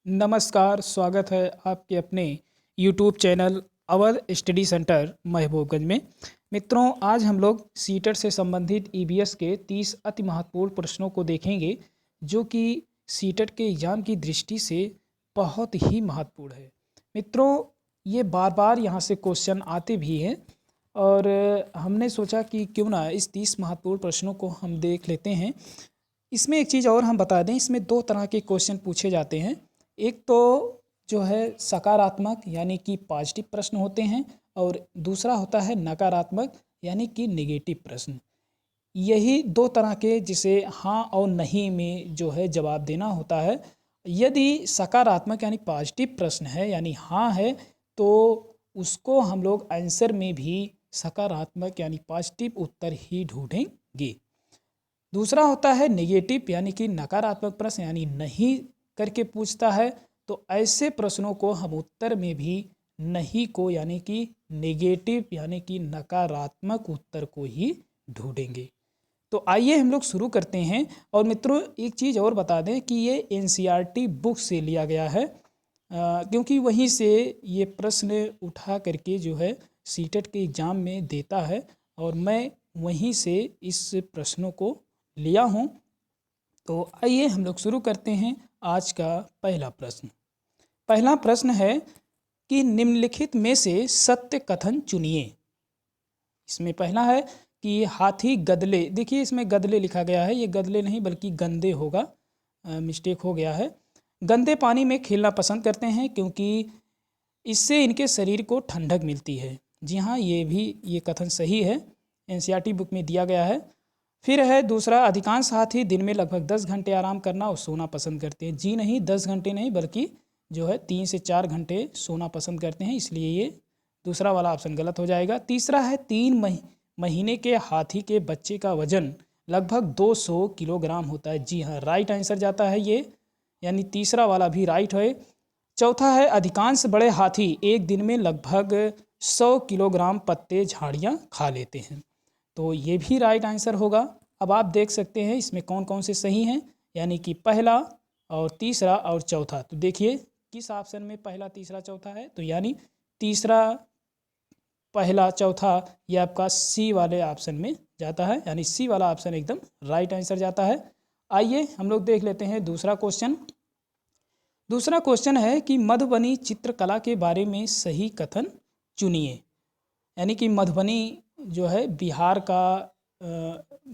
नमस्कार, स्वागत है आपके अपने YouTube channel Awadh study centre Mahbubganj में। मित्रों, आज हम लोग सीटेट से संबंधित ईवीएस के 30 अति महत्वपूर्ण प्रश्नों को देखेंगे, जो कि सीटेट के एग्ज़ाम की दृष्टि से बहुत ही महत्वपूर्ण है। मित्रों, ये बार बार यहाँ से क्वेश्चन आते भी हैं और हमने सोचा कि क्यों ना इस 30 महत्वपूर्ण प्रश्नों को हम देख लेते हैं। इसमें एक चीज़ और हम बता दें, इसमें दो तरह के क्वेश्चन पूछे जाते हैं। एक तो जो है सकारात्मक यानी कि पॉजिटिव प्रश्न होते हैं और दूसरा होता है नकारात्मक यानी कि नेगेटिव प्रश्न। यही दो तरह के जिसे हाँ और नहीं में जो है जवाब देना होता है। यदि सकारात्मक यानी पॉजिटिव प्रश्न है यानी हाँ है, तो उसको हम लोग आंसर में भी सकारात्मक यानी पॉजिटिव उत्तर ही ढूंढेंगे। दूसरा होता है नेगेटिव यानी कि नकारात्मक प्रश्न यानी नहीं करके पूछता है, तो ऐसे प्रश्नों को हम उत्तर में भी नहीं को यानी कि नेगेटिव यानी कि नकारात्मक उत्तर को ही ढूंढेंगे। तो आइए हम लोग शुरू करते हैं। और मित्रों, एक चीज़ और बता दें कि ये एनसीईआरटी बुक से लिया गया है, क्योंकि वहीं से ये प्रश्न उठा करके जो है सीटेट के एग्ज़ाम में देता है और मैं वहीं से इस प्रश्नों को लिया हूँ। तो आइए हम लोग शुरू करते हैं आज का पहला प्रश्न। पहला प्रश्न है कि निम्नलिखित में से सत्य कथन चुनिए। इसमें पहला है कि हाथी गदले, देखिए इसमें गदले लिखा गया है, ये गदले नहीं बल्कि गंदे होगा, मिस्टेक हो गया है। गंदे पानी में खेलना पसंद करते हैं क्योंकि इससे इनके शरीर को ठंडक मिलती है। जी हाँ, ये कथन सही है, एनसीईआरटी बुक में दिया गया है। फिर है दूसरा, अधिकांश हाथी दिन में लगभग 10 घंटे आराम करना और सोना पसंद करते हैं। जी नहीं, 10 घंटे नहीं बल्कि जो है 3 से 4 घंटे सोना पसंद करते हैं, इसलिए ये दूसरा वाला ऑप्शन गलत हो जाएगा। तीसरा है 3 महीने के हाथी के बच्चे का वजन लगभग 200 किलोग्राम होता है। जी हाँ, राइट आंसर जाता है ये, यानी तीसरा वाला भी राइट है। चौथा है अधिकांश बड़े हाथी एक दिन में लगभग 100 किलोग्राम पत्ते झाड़ियाँ खा लेते हैं, तो ये भी राइट आंसर होगा। अब आप देख सकते हैं इसमें कौन कौन से सही हैं, यानी कि पहला और तीसरा और चौथा। तो देखिए किस ऑप्शन में पहला तीसरा चौथा है, तो यानी तीसरा पहला चौथा ये आपका सी वाले ऑप्शन में जाता है, यानी सी वाला ऑप्शन एकदम राइट आंसर जाता है। आइए हम लोग देख लेते हैं दूसरा क्वेश्चन। दूसरा क्वेश्चन है कि मधुबनी चित्रकला के बारे में सही कथन चुनिए। यानी कि मधुबनी जो है बिहार का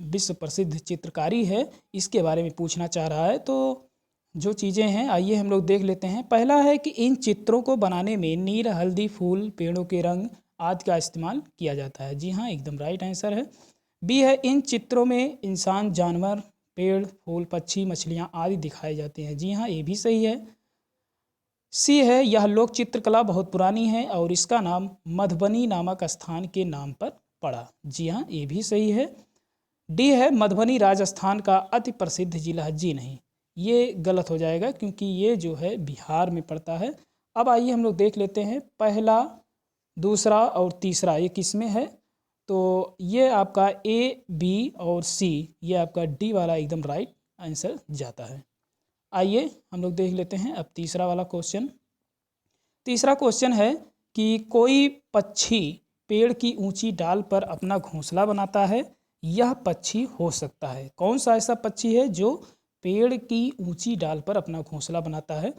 विश्व प्रसिद्ध चित्रकारी है, इसके बारे में पूछना चाह रहा है। तो जो चीज़ें हैं आइए हम लोग देख लेते हैं। पहला है कि इन चित्रों को बनाने में नील, हल्दी, फूल, पेड़ों के रंग आदि का इस्तेमाल किया जाता है। जी हाँ, एकदम राइट आंसर है। बी है इन चित्रों में इंसान, जानवर, पेड़, फूल, पक्षी, मछलियाँ आदि दिखाए जाते हैं। जी हाँ, ये भी सही है। सी है यह लोक चित्रकला बहुत पुरानी है और इसका नाम मधुबनी नामक स्थान के नाम पर पड़ा। जी हाँ, ये भी सही है। डी है मधुबनी राजस्थान का अति प्रसिद्ध जिला है। जी नहीं, ये गलत हो जाएगा क्योंकि ये जो है बिहार में पड़ता है। अब आइए हम लोग देख लेते हैं पहला, दूसरा और तीसरा ये किस में है। तो ये आपका ए, बी और सी, ये आपका डी वाला एकदम राइट आंसर जाता है। आइए हम लोग देख लेते हैं अब तीसरा वाला क्वेश्चन। तीसरा क्वेश्चन है कि कोई पक्षी पेड़ की ऊंची डाल पर अपना घोंसला बनाता है, यह पक्षी हो सकता है। कौन सा ऐसा पक्षी है जो पेड़ की ऊंची डाल पर अपना घोंसला बनाता है।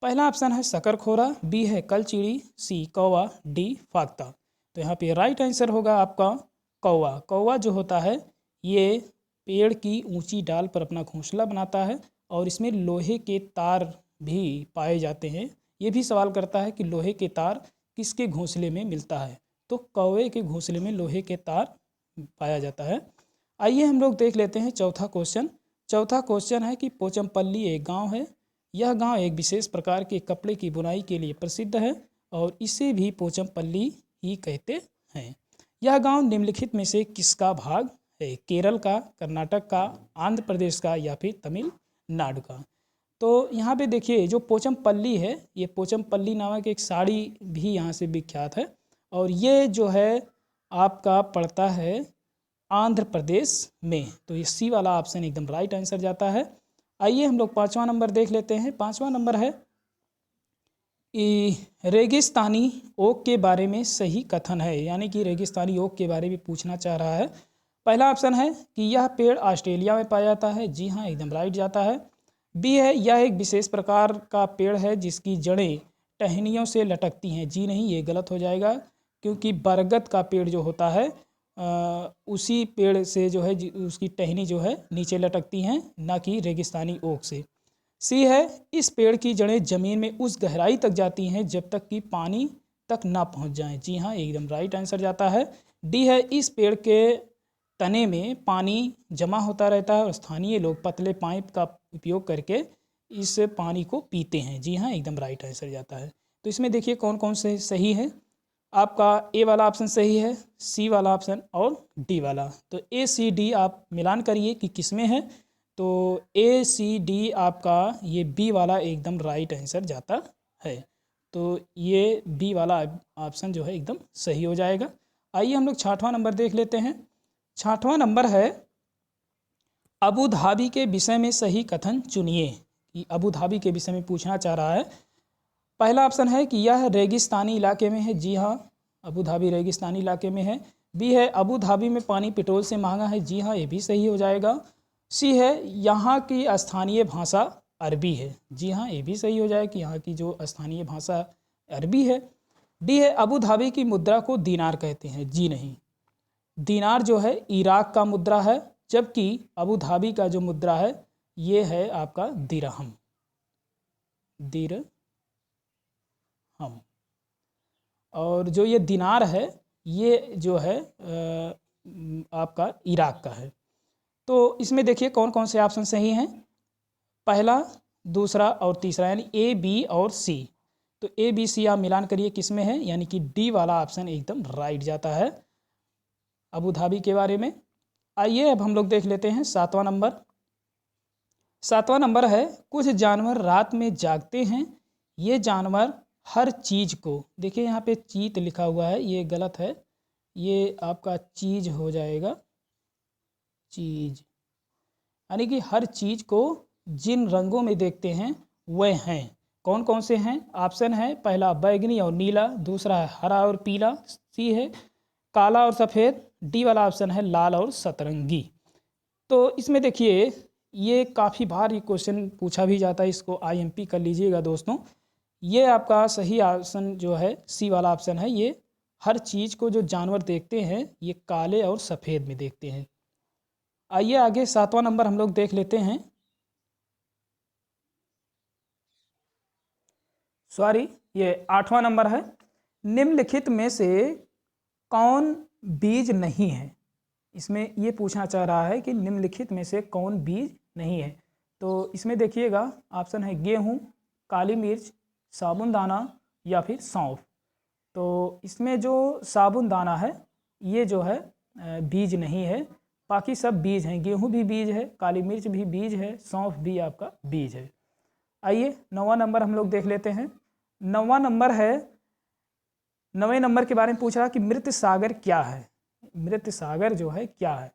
पहला ऑप्शन है शकरखोरा, बी है कलचिड़ी, सी कौवा, डी फाख्ता। तो यहाँ पे राइट आंसर होगा आपका कौवा। कौवा जो होता है ये पेड़ की ऊंची डाल पर अपना घोंसला बनाता है और इसमें लोहे के तार भी पाए जाते हैं। ये भी सवाल करता है कि लोहे के तार किसके घोंसले में मिलता है, तो कौवे के घोंसले में लोहे के तार पाया जाता है। आइए हम लोग देख लेते हैं चौथा क्वेश्चन। चौथा क्वेश्चन है कि पोचमपल्ली एक गांव है, यह गांव एक विशेष प्रकार के कपड़े की बुनाई के लिए प्रसिद्ध है और इसे भी पोचमपल्ली ही कहते हैं। यह गांव निम्नलिखित में से किसका भाग है। केरल का, कर्नाटक का, आंध्र प्रदेश का या फिर तमिलनाडु का। तो यहाँ पे देखिए जो पोचमपल्ली है, ये पोचमपल्ली नामक एक साड़ी भी यहाँ से विख्यात है और ये जो है आपका पड़ता है आंध्र प्रदेश में। तो ये सी वाला ऑप्शन एकदम राइट आंसर जाता है। आइए हम लोग पाँचवा नंबर देख लेते हैं। पाँचवा नंबर है रेगिस्तानी ओक के बारे में सही कथन है, यानी कि रेगिस्तानी ओक के बारे में पूछना चाह रहा है। पहला ऑप्शन है कि यह पेड़ ऑस्ट्रेलिया में पाया जाता है, जी हाँ एकदम राइट जाता है। बी है यह एक विशेष प्रकार का पेड़ है जिसकी जड़ें टहनियों से लटकती हैं, जी नहीं ये गलत हो जाएगा, क्योंकि बरगद का पेड़ जो होता है उसी पेड़ से जो है उसकी टहनी जो है नीचे लटकती हैं, ना कि रेगिस्तानी ओक से। सी है इस पेड़ की जड़ें जमीन में उस गहराई तक जाती हैं जब तक कि पानी तक ना पहुंच जाएं, जी हाँ एकदम राइट आंसर जाता है। डी है इस पेड़ के तने में पानी जमा होता रहता है और स्थानीय लोग पतले पाइप का उपयोग करके इस पानी को पीते हैं, जी हाँ एकदम राइट आंसर जाता है। तो इसमें देखिए कौन कौन से सही है। आपका ए वाला ऑप्शन सही है, सी वाला ऑप्शन और डी वाला। तो ए सी डी आप मिलान करिए कि किस में है। तो ए सी डी आपका ये बी वाला एकदम राइट आंसर जाता है। तो ये बी वाला ऑप्शन जो है एकदम सही हो जाएगा। आइए हम लोग 6वां नंबर देख लेते हैं। 6वां नंबर है अबू धाबी के विषय में सही कथन चुनिए। कि अबू धाबी के विषय में पूछना चाह रहा है। पहला ऑप्शन है कि यह रेगिस्तानी इलाके में है, जी हाँ अबू धाबी रेगिस्तानी इलाके में है। बी है अबू धाबी में पानी पेट्रोल से महंगा है, जी हाँ ये भी सही हो जाएगा। सी है यहाँ की स्थानीय भाषा अरबी है, जी हाँ ये भी सही हो जाए कि यहाँ की जो स्थानीय भाषा अरबी है। डी है अबू धाबी की मुद्रा को दीनार कहते हैं, जी नहीं दीनार जो है इराक का मुद्रा है, जबकि अबू धाबी का जो मुद्रा है ये है आपका दिरहम। और जो ये दिनार है ये जो है आपका इराक का है। तो इसमें देखिए कौन कौन से ऑप्शन सही हैं, पहला दूसरा और तीसरा, यानी ए बी और सी। तो ए बी सी आप मिलान करिए किस में है, यानी कि डी वाला ऑप्शन एकदम राइट जाता है अबू धाबी के बारे में। आइए अब हम लोग देख लेते हैं 7वां नंबर। 7वां नंबर है कुछ जानवर रात में जागते हैं, ये जानवर हर चीज़ को, देखिए यहाँ पे चीत लिखा हुआ है ये गलत है, ये आपका चीज़ हो जाएगा, चीज़ यानी कि हर चीज़ को जिन रंगों में देखते हैं वह हैं। कौन कौन से हैं, ऑप्शन है पहला बैगनी और नीला, दूसरा है हरा और पीला, सी है काला और सफ़ेद, डी वाला ऑप्शन है लाल और सतरंगी। तो इसमें देखिए ये काफ़ी बार ये क्वेश्चन पूछा भी जाता है, इसको आईएमपी कर लीजिएगा दोस्तों। ये आपका सही ऑप्शन जो है सी वाला ऑप्शन है, ये हर चीज़ को जो जानवर देखते हैं ये काले और सफ़ेद में देखते हैं। आइए आगे 7वां नंबर हम लोग देख लेते हैं। सॉरी ये 8वां नंबर है, निम्नलिखित में से कौन बीज नहीं है। इसमें ये पूछना चाह रहा है कि निम्नलिखित में से कौन बीज नहीं है। तो इसमें देखिएगा ऑप्शन है गेहूँ, काली मिर्च, साबुन दाना या फिर सौंफ। तो इसमें जो साबुन दाना है ये जो है बीज नहीं है, बाकी सब बीज हैं, गेहूँ भी बीज है, काली मिर्च भी बीज है, सौंफ भी आपका बीज है। आइए 9वां नंबर हम लोग देख लेते हैं। 9वां नंबर है, 9वें नंबर के बारे में पूछ रहा कि मृत सागर क्या है। मृत सागर जो है क्या है,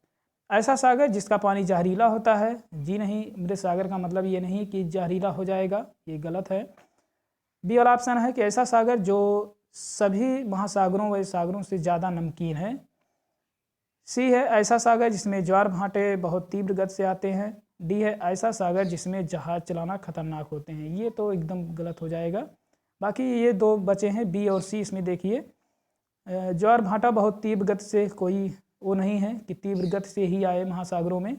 ऐसा सागर जिसका पानी जहरीला होता है, जी नहीं मृत सागर का मतलब ये नहीं कि जहरीला हो जाएगा, ये गलत है। बी वाला ऑप्शन है कि ऐसा सागर जो सभी महासागरों व सागरों से ज़्यादा नमकीन है। सी है ऐसा सागर जिसमें ज्वार भाटे बहुत तीव्र गति से आते हैं। डी है ऐसा सागर जिसमें जहाज चलाना खतरनाक होते हैं, ये तो एकदम गलत हो जाएगा। बाकी ये दो बचे हैं बी और सी। इसमें देखिए ज्वार भाटा बहुत तीव्र गति से कोई वो नहीं है कि तीव्र गति से ही आए महासागरों में,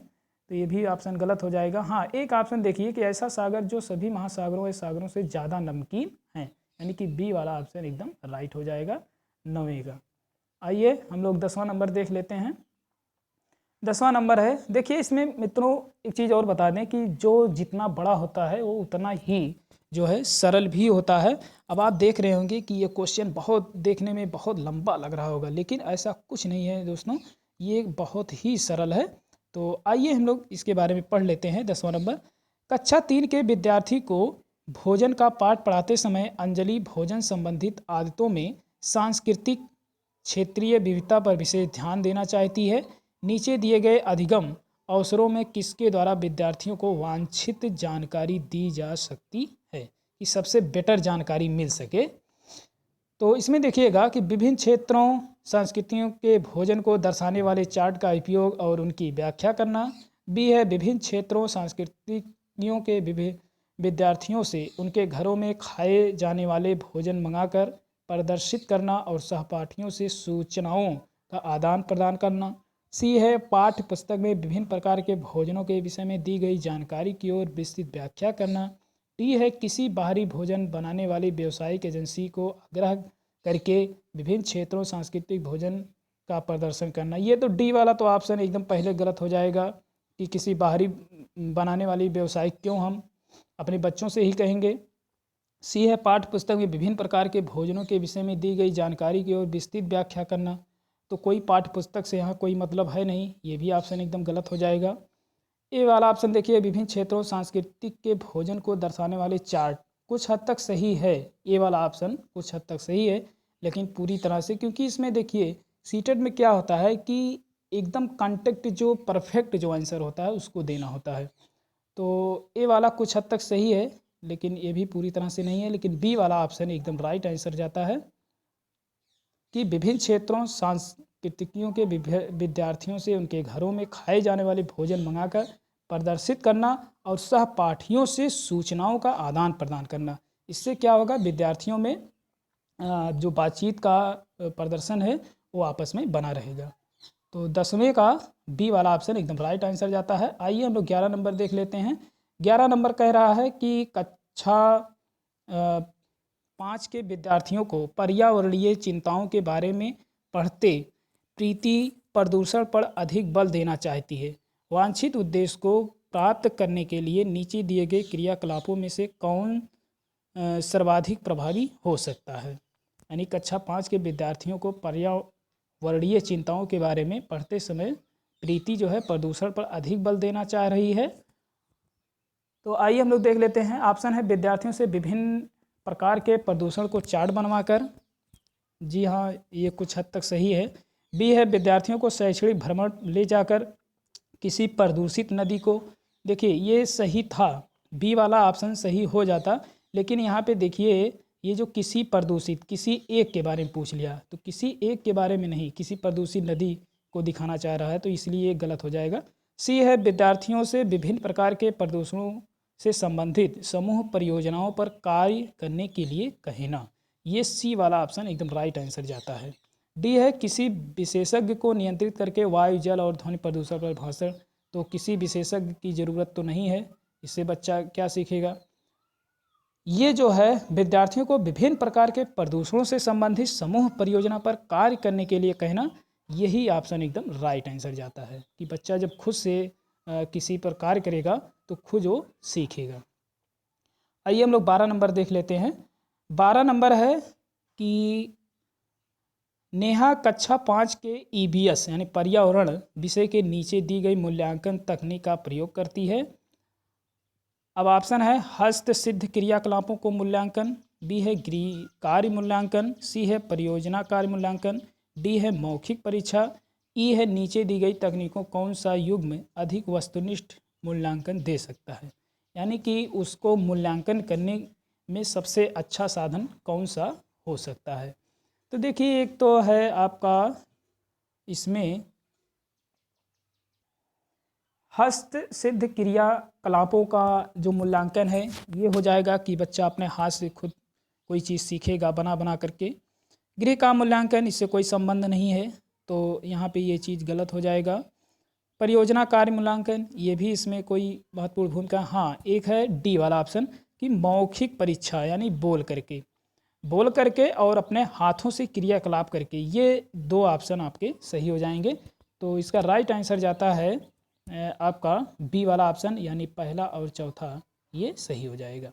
तो ये भी ऑप्शन गलत हो जाएगा। हाँ एक ऑप्शन देखिए कि ऐसा सागर जो सभी महासागरों व सागरों से ज़्यादा नमकीन है, यानी कि बी वाला ऑप्शन एकदम राइट हो जाएगा 9वें का। आइए हम लोग 10वां नंबर देख लेते हैं। 10वां नंबर है, देखिए इसमें मित्रों एक चीज़ और बता दें कि जो जितना बड़ा होता है वो उतना ही जो है सरल भी होता है। अब आप देख रहे होंगे कि ये क्वेश्चन बहुत देखने में बहुत लंबा लग रहा होगा, लेकिन ऐसा कुछ नहीं है दोस्तों, ये बहुत ही सरल है। तो आइए हम लोग इसके बारे में पढ़ लेते हैं। 10वां नंबर, कक्षा 3 के विद्यार्थी को भोजन का पाठ पढ़ाते समय अंजलि भोजन संबंधित आदतों में सांस्कृतिक क्षेत्रीय विविधता पर विशेष ध्यान देना चाहती है। नीचे दिए गए अधिगम अवसरों में किसके द्वारा विद्यार्थियों को वांछित जानकारी दी जा सकती है। कि सबसे बेटर जानकारी मिल सके। तो इसमें देखिएगा कि विभिन्न क्षेत्रों संस्कृतियों के भोजन को दर्शाने वाले चार्ट का उपयोग और उनकी व्याख्या करना। बी है विभिन्न क्षेत्रों संस्कृतियों के विद्यार्थियों से उनके घरों में खाए जाने वाले भोजन मंगाकर प्रदर्शित करना और सहपाठियों से सूचनाओं का आदान प्रदान करना। सी है पाठ्य पुस्तक में विभिन्न प्रकार के भोजनों के विषय में दी गई जानकारी की ओर विस्तृत व्याख्या करना। डी है किसी बाहरी भोजन बनाने वाली व्यावसायिक एजेंसी को आग्रह करके विभिन्न क्षेत्रों सांस्कृतिक भोजन का प्रदर्शन करना। ये तो डी वाला तो ऑप्शन एकदम पहले गलत हो जाएगा कि किसी बाहरी बनाने वाली व्यवसायिक क्यों, हम अपने बच्चों से ही कहेंगे। सी है पाठ्य पुस्तक में विभिन्न प्रकार के भोजनों के विषय में दी गई जानकारी की ओर विस्तृत व्याख्या करना। तो कोई पाठ्य पुस्तक से यहाँ कोई मतलब है नहीं, ये भी ऑप्शन एकदम गलत हो जाएगा। ए वाला ऑप्शन देखिए विभिन्न क्षेत्रों सांस्कृतिक के भोजन को दर्शाने वाले चार्ट, कुछ हद तक सही है। ए वाला ऑप्शन कुछ हद तक सही है लेकिन पूरी तरह से, क्योंकि इसमें देखिए सीटेट में क्या होता है कि एकदम कॉन्टेक्ट जो परफेक्ट जो आंसर होता है उसको देना होता है। तो ए वाला कुछ हद तक सही है लेकिन ये भी पूरी तरह से नहीं है। लेकिन बी वाला ऑप्शन एकदम राइट आंसर जाता है कि विभिन्न क्षेत्रों सांस्कृतिकों के विद्यार्थियों से उनके घरों में खाए जाने वाले भोजन मंगाकर प्रदर्शित करना और सहपाठियों से सूचनाओं का आदान प्रदान करना। इससे क्या होगा, विद्यार्थियों में जो बातचीत का प्रदर्शन है वो आपस में बना रहेगा। तो 10वें का बी वाला ऑप्शन एकदम राइट आंसर जाता है। आइए हम लोग 11 नंबर देख लेते हैं। 11 नंबर कह रहा है कि कक्षा 5 के विद्यार्थियों को पर्यावरणीय चिंताओं के बारे में पढ़ते प्रीति प्रदूषण पर अधिक बल देना चाहती है। वांछित उद्देश्य को प्राप्त करने के लिए नीचे दिए गए क्रियाकलापों में से कौन सर्वाधिक प्रभावी हो सकता है। यानी कक्षा 5 के विद्यार्थियों को पर्यावरणीय चिंताओं के बारे में पढ़ते समय प्रीति जो है प्रदूषण पर अधिक बल देना चाह रही है। तो आइए हम लोग देख लेते हैं। ऑप्शन है विद्यार्थियों से विभिन्न प्रकार के प्रदूषण को चार्ट बनवाकर, जी हाँ ये कुछ हद तक सही है। बी है विद्यार्थियों को शैक्षणिक भ्रमण ले जाकर किसी प्रदूषित नदी को, देखिए ये सही था, बी वाला ऑप्शन सही हो जाता, लेकिन यहाँ पे देखिए ये जो किसी प्रदूषित, किसी एक के बारे में पूछ लिया, तो किसी एक के बारे में नहीं, किसी प्रदूषित नदी को दिखाना चाह रहा है, तो इसलिए गलत हो जाएगा। सी है विद्यार्थियों से विभिन्न प्रकार के प्रदूषणों से संबंधित समूह परियोजनाओं पर कार्य करने के लिए कहना। ये सी वाला ऑप्शन एकदम राइट आंसर जाता है। डी है किसी विशेषज्ञ को नियंत्रित करके वायु, जल और ध्वनि प्रदूषण पर भाषण, तो किसी विशेषज्ञ की ज़रूरत तो नहीं है, इससे बच्चा क्या सीखेगा। ये जो है विद्यार्थियों को विभिन्न प्रकार के प्रदूषणों से संबंधित समूह परियोजना पर कार्य करने के लिए कहना, यही ऑप्शन एकदम राइट आंसर जाता है कि बच्चा जब खुद से किसी पर कार्य करेगा तो खुद वो सीखेगा। आइए हम लोग 12 नंबर देख लेते हैं। 12 नंबर है कि नेहा कक्षा 5 के EVS यानी पर्यावरण विषय के नीचे दी गई मूल्यांकन तकनीक का प्रयोग करती है। अब ऑप्शन है हस्त सिद्ध क्रियाकलापों को मूल्यांकन, बी है कार्य मूल्यांकन, सी है परियोजना कार्य मूल्यांकन, डी है मौखिक परीक्षा, ई है नीचे दी गई तकनीकों कौन सा युग में अधिक वस्तुनिष्ठ मूल्यांकन दे सकता है। यानी कि उसको मूल्यांकन करने में सबसे अच्छा साधन कौन सा हो सकता है। तो देखिए एक तो है आपका इसमें हस्त सिद्ध क्रियाकलापों का जो मूल्यांकन है ये हो जाएगा कि बच्चा अपने हाथ से खुद कोई चीज़ सीखेगा बना करके। गृह का मूल्यांकन, इससे कोई संबंध नहीं है, तो यहाँ पे ये चीज़ गलत हो जाएगा। परियोजना कार्य मूल्यांकन, ये भी इसमें कोई महत्वपूर्ण भूमिका, हाँ एक है डी वाला ऑप्शन कि मौखिक परीक्षा यानी बोल करके और अपने हाथों से क्रियाकलाप करके, ये 2 ऑप्शन आपके सही हो जाएंगे। तो इसका राइट आंसर जाता है आपका बी वाला ऑप्शन, यानी पहला और चौथा ये सही हो जाएगा।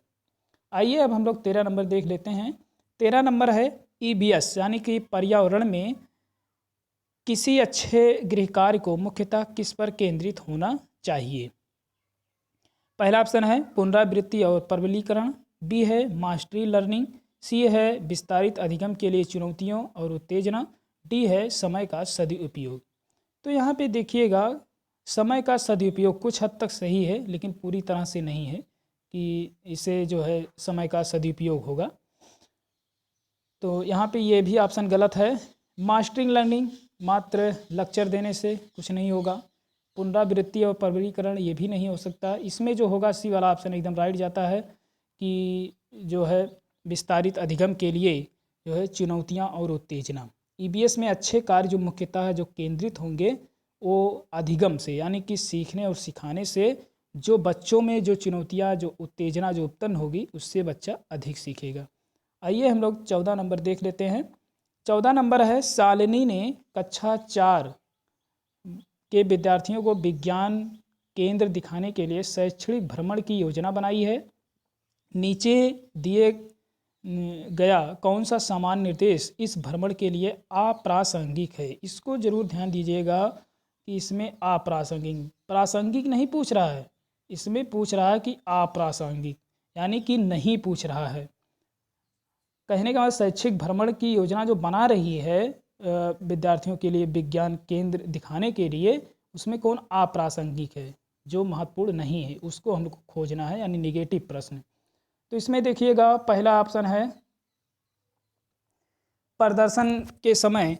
आइए अब हम लोग 13 नंबर देख लेते हैं। 13 नंबर है EVS यानी कि पर्यावरण में किसी अच्छे गृह कार्य को मुख्यतः किस पर केंद्रित होना चाहिए। पहला ऑप्शन है पुनरावृत्ति और प्रबलीकरण, बी है मास्टरी लर्निंग, सी है विस्तारित अधिगम के लिए चुनौतियों और उत्तेजना, डी है समय का सदुपयोग। तो यहाँ पे देखिएगा समय का सदुपयोग कुछ हद तक सही है लेकिन पूरी तरह से नहीं है, कि इससे जो है समय का सदुपयोग होगा। तो यहाँ पे ये भी ऑप्शन गलत है। मास्टरिंग लर्निंग मात्र लेक्चर देने से कुछ नहीं होगा। पुनरावृत्ति और प्रबलीकरण ये भी नहीं हो सकता। इसमें जो होगा सी वाला ऑप्शन एकदम राइट जाता है कि जो है विस्तारित अधिगम के लिए जो है चुनौतियाँ और उत्तेजना। ईबीएस में अच्छे कार्य जो मुख्यतः जो केंद्रित होंगे वो अधिगम से, यानी कि सीखने और सिखाने से जो बच्चों में जो चुनौतियाँ जो उत्तेजना जो उत्पन्न होगी उससे बच्चा अधिक सीखेगा। आइए हम लोग 14 नंबर देख लेते हैं। 14 नंबर है, शालिनी ने कक्षा 4 के विद्यार्थियों को विज्ञान केंद्र दिखाने के लिए शैक्षणिक भ्रमण की योजना बनाई है। नीचे दिए गया कौन सा सामान्य निर्देश इस भ्रमण के लिए अप्रासंगिक है। इसको जरूर ध्यान दीजिएगा कि इसमें अप्रासंगिक, प्रासंगिक नहीं पूछ रहा है, इसमें पूछ रहा है कि अप्रासंगिक, यानी कि नहीं पूछ रहा है। कहने का मतलब शैक्षिक भ्रमण की योजना जो बना रही है विद्यार्थियों के लिए विज्ञान केंद्र दिखाने के लिए, उसमें कौन अप्रासंगिक है, जो महत्वपूर्ण नहीं है, उसको हमको खोजना है, यानी निगेटिव प्रश्न। तो इसमें देखिएगा पहला ऑप्शन है प्रदर्शन के समय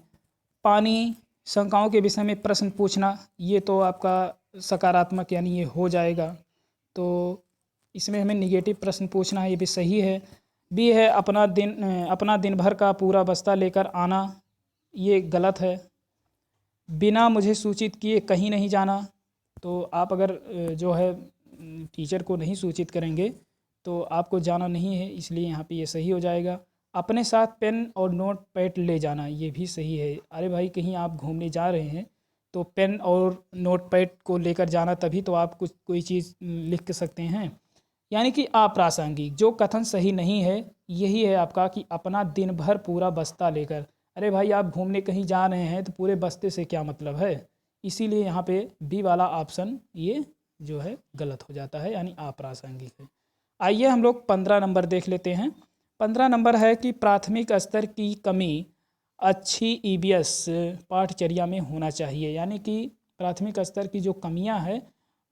पानी शंकाओं के विषय में प्रश्न पूछना, ये तो आपका सकारात्मक यानी ये हो जाएगा। तो इसमें हमें निगेटिव प्रश्न पूछना है, ये भी सही है। बी है अपना दिन भर का पूरा बस्ता लेकर आना, ये गलत है। बिना मुझे सूचित किए कहीं नहीं जाना, तो आप अगर जो है टीचर को नहीं सूचित करेंगे तो आपको जाना नहीं है, इसलिए यहाँ पे ये सही हो जाएगा। अपने साथ पेन और नोट पैड ले जाना, ये भी सही है। अरे भाई कहीं आप घूमने जा रहे हैं तो पेन और नोट पैड को लेकर जाना, तभी तो आप कुछ कोई चीज़ लिख सकते हैं। यानी कि अप्रासंगिक, जो कथन सही नहीं है यही है आपका कि अपना दिन भर पूरा बस्ता लेकर। अरे भाई आप घूमने कहीं जा रहे हैं तो पूरे बस्ते से क्या मतलब है, इसीलिए यहाँ पे बी वाला ऑप्शन ये जो है गलत हो जाता है, यानी अप्रासंगिक है। आइए हम लोग 15 नंबर देख लेते हैं। 15 नंबर है कि प्राथमिक स्तर की कमी अच्छी ईबीएस पाठचर्या में होना चाहिए, यानी कि प्राथमिक स्तर की जो कमियां हैं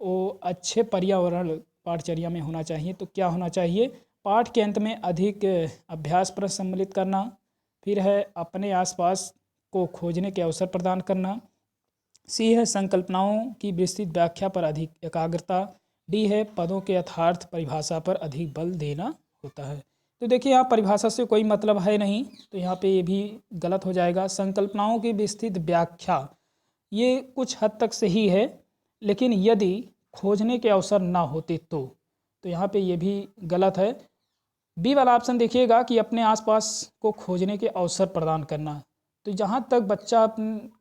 वो अच्छे पर्यावरण पाठचर्या में होना चाहिए। तो क्या होना चाहिए, पाठ के अंत में अधिक अभ्यास प्रश्न सम्मिलित करना, फिर है अपने आसपास को खोजने के अवसर प्रदान करना, सी है संकल्पनाओं की विस्तृत व्याख्या पर अधिक एकाग्रता, डी है पदों के यथार्थ परिभाषा पर अधिक बल देना होता है। तो देखिए यहाँ परिभाषा से कोई मतलब है नहीं, तो यहाँ पे ये भी गलत हो जाएगा। संकल्पनाओं की विस्तृत व्याख्या ये कुछ हद तक सही है, लेकिन यदि खोजने के अवसर ना होते तो यहाँ पे ये भी गलत है। बी वाला ऑप्शन देखिएगा कि अपने आसपास को खोजने के अवसर प्रदान करना, तो जहाँ तक बच्चा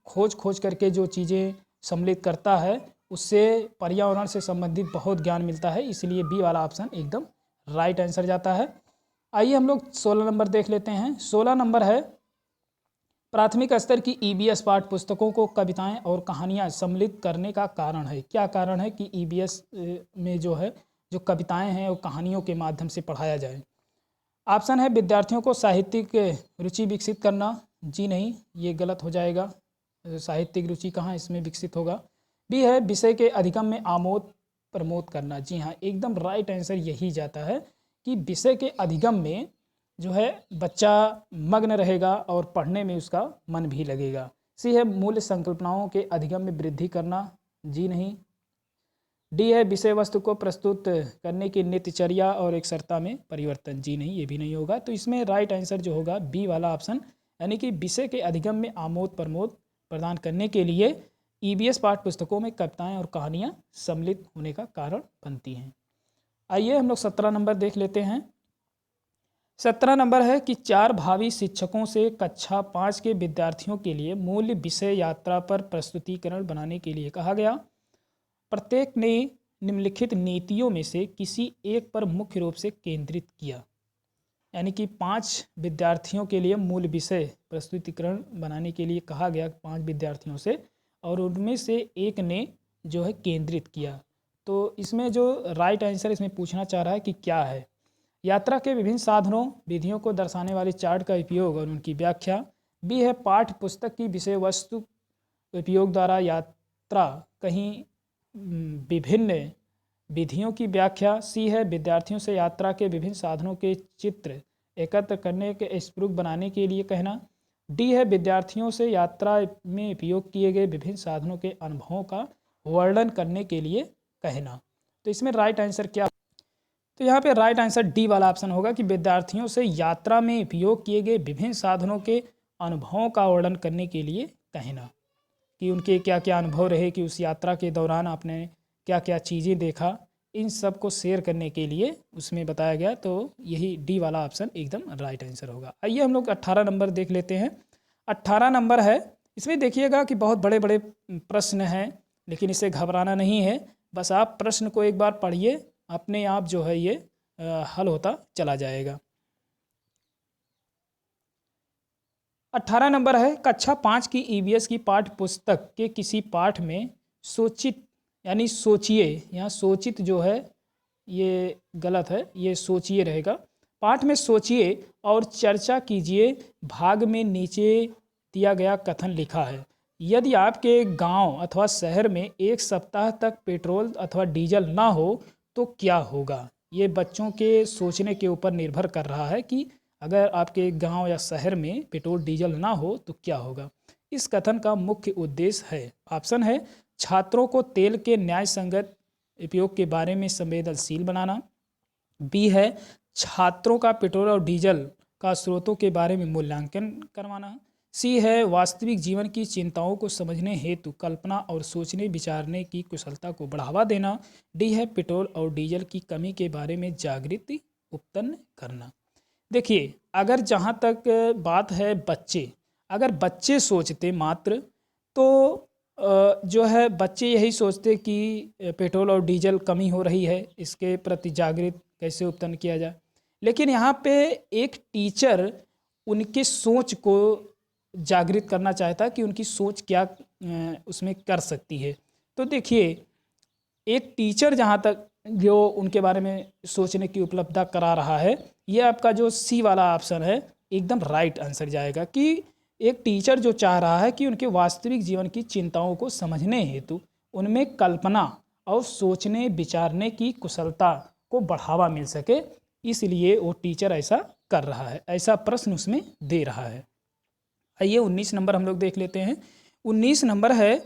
खोज करके जो चीज़ें सम्मिलित करता है उससे पर्यावरण से संबंधित बहुत ज्ञान मिलता है, इसलिए बी वाला ऑप्शन एकदम राइट आंसर जाता है। आइए हम लोग 16 नंबर देख लेते हैं। 16 नंबर है प्राथमिक स्तर की ईबीएस पाठ्य पुस्तकों को कविताएं और कहानियां सम्मिलित करने का कारण है। क्या कारण है कि ईबीएस में जो है जो कविताएं हैं वो कहानियों के माध्यम से पढ़ाया जाए। ऑप्शन है विद्यार्थियों को साहित्यिक रुचि विकसित करना, जी नहीं, ये गलत हो जाएगा। साहित्यिक रुचि कहाँ इसमें विकसित होगा। बी है विषय के अधिगम में आमोद प्रमोद करना, जी हाँ एकदम राइट आंसर यही जाता है कि विषय के अधिगम में जो है बच्चा मग्न रहेगा और पढ़ने में उसका मन भी लगेगा। सी है मूल्य संकल्पनाओं के अधिगम में वृद्धि करना, जी नहीं। डी है विषय वस्तु को प्रस्तुत करने की नित्यचर्या और एकसरता में परिवर्तन, जी नहीं, ये भी नहीं होगा। तो इसमें राइट आंसर जो होगा बी वाला ऑप्शन, यानी कि विषय के अधिगम में आमोद प्रमोद प्रदान करने के लिए ईबीएस पाठ्य पुस्तकों में कविताएं और कहानियां सम्मिलित होने का कारण बनती हैं। आइए हम लोग 17 नंबर देख लेते हैं। 17 नंबर है कि 4 भावी शिक्षकों से कक्षा 5 के विद्यार्थियों के लिए मूल्य विषय यात्रा पर प्रस्तुतिकरण बनाने के लिए कहा गया। प्रत्येक ने निम्नलिखित नीतियों में से किसी एक पर मुख्य रूप से केंद्रित किया, यानी कि 5 विद्यार्थियों के लिए मूल विषय प्रस्तुतिकरण बनाने के लिए कहा गया 5 विद्यार्थियों से, और उनमें से एक ने जो है केंद्रित किया। तो इसमें जो राइट आंसर इसमें पूछना चाह रहा है कि क्या है, यात्रा के विभिन्न साधनों विधियों को दर्शाने वाले चार्ट का उपयोग और उनकी व्याख्या। बी है पाठ्य पुस्तक की विषय वस्तु उपयोग द्वारा यात्रा कहीं विभिन्न विधियों की व्याख्या। सी है विद्यार्थियों से यात्रा के विभिन्न साधनों के चित्र एकत्र करने के स्पुरुप बनाने के लिए कहना। डी है विद्यार्थियों से यात्रा में उपयोग किए गए विभिन्न साधनों के अनुभवों का वर्णन करने के लिए कहना। तो इसमें राइट आंसर क्या? तो यहाँ पे राइट आंसर डी वाला ऑप्शन होगा कि विद्यार्थियों से यात्रा में उपयोग किए गए विभिन्न साधनों के अनुभवों का वर्णन करने के लिए कहना, कि उनके क्या क्या अनुभव रहे, कि उस यात्रा के दौरान आपने क्या क्या चीज़ें देखा, इन सब को शेयर करने के लिए उसमें बताया गया। तो यही डी वाला ऑप्शन एकदम राइट आंसर होगा। आइए हम लोग 18 नंबर देख लेते हैं। 18 नंबर है, इसमें देखिएगा कि बहुत बड़े बड़े प्रश्न हैं, लेकिन इसे घबराना नहीं है। बस आप प्रश्न को एक बार पढ़िए, अपने आप जो है ये हल होता चला जाएगा। 18 नंबर है, कक्षा 5 की ईवीएस की पाठ्य पुस्तक के किसी पाठ में सोचित, यानी सोचिए, यहाँ सोचित जो है ये गलत है, ये सोचिए रहेगा। पाठ में सोचिए और चर्चा कीजिए भाग में नीचे दिया गया कथन लिखा है। यदि आपके गांव अथवा शहर में एक सप्ताह तक पेट्रोल अथवा डीजल ना हो तो क्या होगा? ये बच्चों के सोचने के ऊपर निर्भर कर रहा है कि अगर आपके गांव या शहर में पेट्रोल डीजल ना हो तो क्या होगा। इस कथन का मुख्य उद्देश्य है, ऑप्शन है छात्रों को तेल के न्याय संगत उपयोग के बारे में संवेदनशील बनाना। बी है छात्रों का पेट्रोल और डीजल का स्रोतों के बारे में मूल्यांकन करवाना। सी है वास्तविक जीवन की चिंताओं को समझने हेतु कल्पना और सोचने विचारने की कुशलता को बढ़ावा देना। डी है पेट्रोल और डीजल की कमी के बारे में जागृति उत्पन्न करना। देखिए, अगर जहाँ तक बात है बच्चे, अगर बच्चे सोचते मात्र तो जो है बच्चे यही सोचते कि पेट्रोल और डीजल कमी हो रही है, इसके प्रति जागृत कैसे उत्पन्न किया जाए। लेकिन यहाँ पे एक टीचर उनकी सोच को जागृत करना चाहता है कि उनकी सोच क्या उसमें कर सकती है। तो देखिए, एक टीचर जहाँ तक जो उनके बारे में सोचने की उपलब्धता करा रहा है, ये आपका जो सी वाला ऑप्शन है एकदम राइट आंसर जाएगा, कि एक टीचर जो चाह रहा है कि उनके वास्तविक जीवन की चिंताओं को समझने हेतु उनमें कल्पना और सोचने विचारने की कुशलता को बढ़ावा मिल सके, इसलिए वो टीचर ऐसा कर रहा है, ऐसा प्रश्न उसमें दे रहा है। आइए 19 नंबर हम लोग देख लेते हैं। 19 नंबर है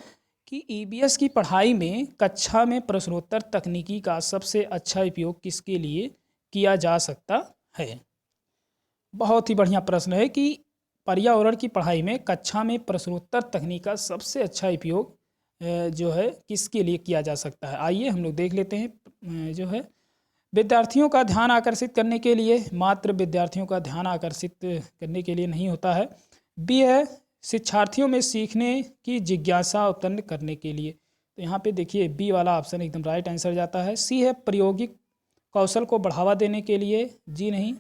कि ईबीएस की पढ़ाई में कक्षा में प्रश्नोत्तर तकनीकी का सबसे अच्छा उपयोग किसके लिए किया जा सकता है? बहुत ही बढ़िया प्रश्न है कि पर्यावरण की पढ़ाई में कक्षा में प्रश्नोत्तर तकनीक का सबसे अच्छा उपयोग जो है किसके लिए किया जा सकता है। आइए हम लोग देख लेते हैं। जो है विद्यार्थियों का ध्यान आकर्षित करने के लिए, मात्र विद्यार्थियों का ध्यान आकर्षित करने के लिए नहीं होता है। बी है शिक्षार्थियों में सीखने की जिज्ञासा उत्पन्न करने के लिए। तो यहाँ पे देखिए बी वाला ऑप्शन एकदम राइट आंसर जाता है। सी है प्रायोगिक कौशल को बढ़ावा देने के लिए। जी नहीं।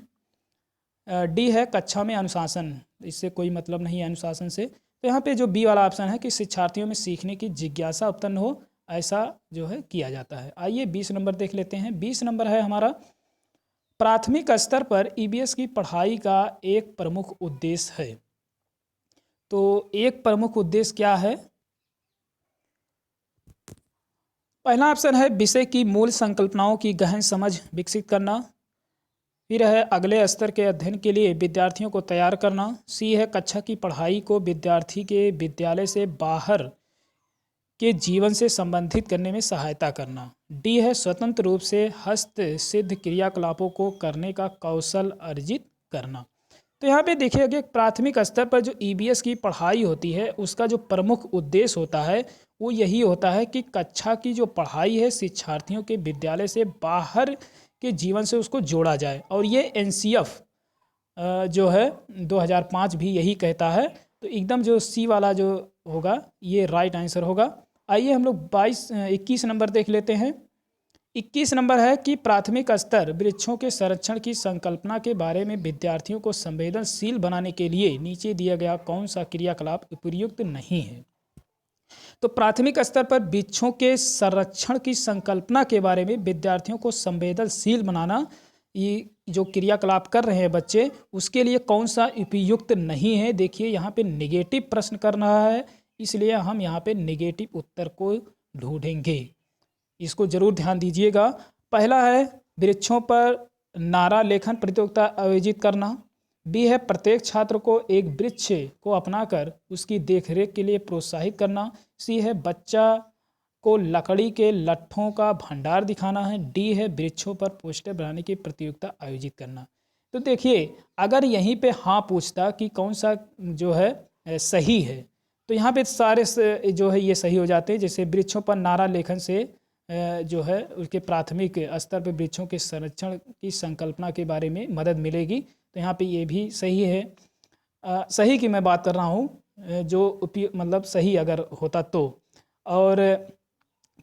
डी है कक्षा में अनुशासन, इससे कोई मतलब नहीं है अनुशासन से। तो यहाँ पे जो बी वाला ऑप्शन है कि शिक्षार्थियों में सीखने की जिज्ञासा उत्पन्न हो, ऐसा जो है किया जाता है। आइए 20 नंबर देख लेते हैं। 20 नंबर है हमारा, प्राथमिक स्तर पर ईबीएस की पढ़ाई का एक प्रमुख उद्देश्य है। तो एक प्रमुख उद्देश्य क्या है? पहला ऑप्शन है विषय की मूल संकल्पनाओं की गहन समझ विकसित करना। फिर है अगले स्तर के अध्ययन के लिए विद्यार्थियों को तैयार करना। सी है कक्षा की पढ़ाई को विद्यार्थी के विद्यालय से बाहर के जीवन से संबंधित करने में सहायता करना। डी है स्वतंत्र रूप से हस्त सिद्ध क्रियाकलापों को करने का कौशल अर्जित करना। तो यहाँ पे देखिए कि प्राथमिक स्तर पर जो ईबीएस की पढ़ाई होती है उसका जो प्रमुख उद्देश्य होता है वो यही होता है कि कक्षा की जो पढ़ाई है शिक्षार्थियों के विद्यालय से बाहर के जीवन से उसको जोड़ा जाए। और ये एनसीएफ जो है 2005 भी यही कहता है। तो एकदम जो सी वाला जो होगा ये राइट आंसर होगा। आइए हम लोग 21 नंबर देख लेते हैं। 21 नंबर है कि प्राथमिक स्तर वृक्षों के संरक्षण की संकल्पना के बारे में विद्यार्थियों को संवेदनशील बनाने के लिए नीचे दिया गया कौन सा क्रियाकलाप उपयुक्त नहीं है? तो प्राथमिक स्तर पर वृक्षों के संरक्षण की संकल्पना के बारे में विद्यार्थियों को संवेदनशील बनाना, ये जो क्रियाकलाप कर रहे हैं बच्चे, उसके लिए कौन सा उपयुक्त नहीं है? देखिए यहाँ पे नेगेटिव प्रश्न कर रहा है, इसलिए हम यहाँ पे नेगेटिव उत्तर को ढूंढेंगे। इसको जरूर ध्यान दीजिएगा। पहला है वृक्षों पर नारा लेखन प्रतियोगिता आयोजित करना। बी है प्रत्येक छात्र को एक वृक्ष को अपनाकर उसकी देखरेख के लिए प्रोत्साहित करना। सी है बच्चा को लकड़ी के लट्ठों का भंडार दिखाना है। डी है वृक्षों पर पोस्टर बनाने की प्रतियोगिता आयोजित करना। तो देखिए, अगर यहीं पे हाँ पूछता कि कौन सा जो है सही है, तो यहाँ पे सारे जो है ये सही हो जाते हैं। जैसे वृक्षों पर नारा लेखन से जो है उसके प्राथमिक स्तर पर वृक्षों के संरक्षण की संकल्पना के बारे में मदद मिलेगी, तो यहाँ पे ये भी सही है। सही की मैं बात कर रहा हूँ, जो मतलब सही अगर होता तो। और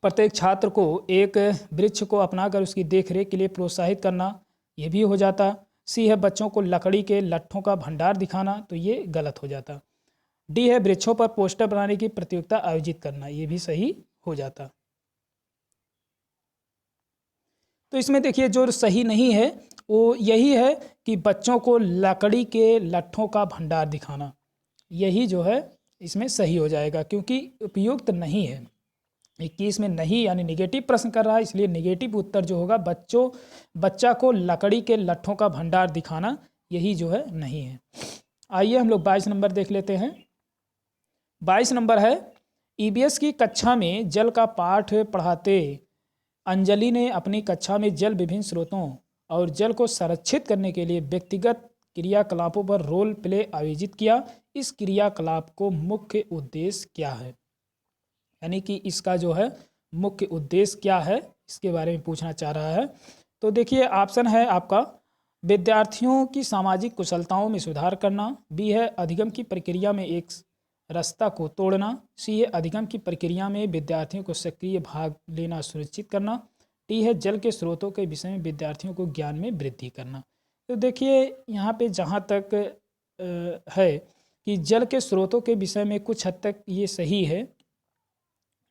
प्रत्येक छात्र को एक वृक्ष को अपनाकर उसकी देखरेख के लिए प्रोत्साहित करना, ये भी हो जाता। सी है बच्चों को लकड़ी के लट्ठों का भंडार दिखाना, तो ये गलत हो जाता। डी है वृक्षों पर पोस्टर बनाने की प्रतियोगिता आयोजित करना, ये भी सही हो जाता। तो इसमें देखिए जो सही नहीं है वो यही है कि बच्चों को लकड़ी के लट्ठों का भंडार दिखाना, यही जो है इसमें सही हो जाएगा, क्योंकि उपयुक्त नहीं है। 21 में नहीं यानी निगेटिव प्रश्न कर रहा है, इसलिए निगेटिव उत्तर जो होगा बच्चा को लकड़ी के लट्ठों का भंडार दिखाना, यही जो है नहीं है। आइए हम लोग 22 नंबर देख लेते हैं। 22 नंबर है ईबीएस की कक्षा में जल का पाठ पढ़ाते अंजलि ने अपनी कक्षा में जल विभिन्न स्रोतों और जल को संरक्षित करने के लिए व्यक्तिगत क्रियाकलापों पर रोल प्ले आयोजित किया। इस क्रियाकलाप को मुख्य उद्देश्य क्या है, यानी कि इसका जो है मुख्य उद्देश्य क्या है, इसके बारे में पूछना चाह रहा है। तो देखिए ऑप्शन है आपका विद्यार्थियों की सामाजिक कुशलताओं में सुधार करना। बी है अधिगम की प्रक्रिया में एक रास्ता को तोड़ना। सी है अधिगम की प्रक्रिया में विद्यार्थियों को सक्रिय भाग लेना सुनिश्चित करना। डी है जल के स्रोतों के विषय में विद्यार्थियों को ज्ञान में वृद्धि करना। तो देखिए यहाँ पे जहाँ तक है कि जल के स्रोतों के विषय में कुछ हद तक ये सही है,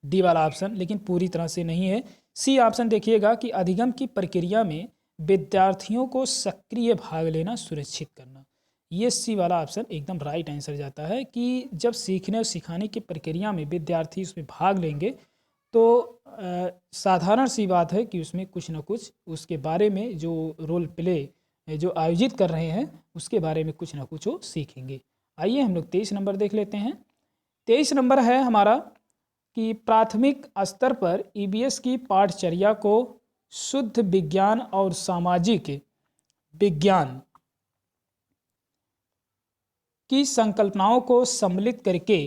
डी वाला ऑप्शन, लेकिन पूरी तरह से नहीं है। सी ऑप्शन देखिएगा कि अधिगम की प्रक्रिया में विद्यार्थियों को सक्रिय भाग लेना सुनिश्चित करना, ये सी वाला ऑप्शन एकदम राइट आंसर जाता है कि जब सीखने और सिखाने की प्रक्रिया में विद्यार्थी उसमें भाग लेंगे तो साधारण सी बात है कि उसमें कुछ ना कुछ उसके बारे में जो रोल प्ले जो आयोजित कर रहे हैं उसके बारे में कुछ ना कुछ वो सीखेंगे। आइए हम लोग 23 नंबर देख लेते हैं। 23 नंबर है हमारा कि प्राथमिक स्तर पर ईबीएस की पाठचर्या को शुद्ध विज्ञान और सामाजिक विज्ञान की संकल्पनाओं को सम्मिलित करके